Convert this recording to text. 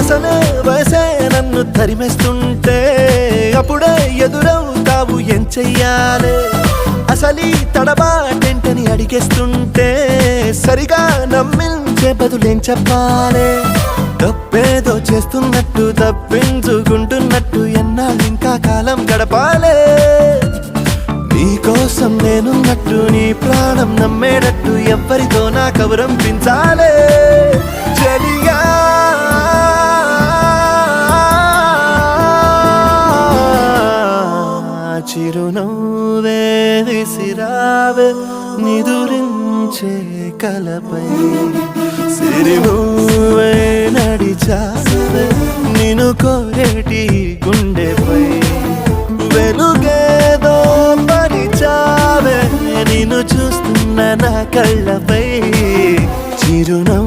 అసలే వయసే నన్ను తరిమేస్తుంటే అప్పుడే ఎదురవుతావు ఏం చెయ్యాలే అసలీ తడబాటెంటని అడిగేస్తుంటే సరిగా నమ్మించే బదులేం చెప్పాలే తప్పేదో చేస్తున్నట్టు తప్పించుకుంటున్నట్టు ఎన్నాళ్ళింకా కాలం గడపాలే నీకోసం నేనున్నట్టు నీ ప్రాణం నమ్మేటట్టు ఎవ్వరితో నా కవరం పించాలే చలియా చిరునవ్వే విసిరావే నిదురించే కలపై సిరిమూవే నడిచావే నిన్ను కోరేటి గుండెపై వెలుగేదో పరిచావే నిన్ను చూస్తున్న నా కళ్ళపై చిరునవ్వు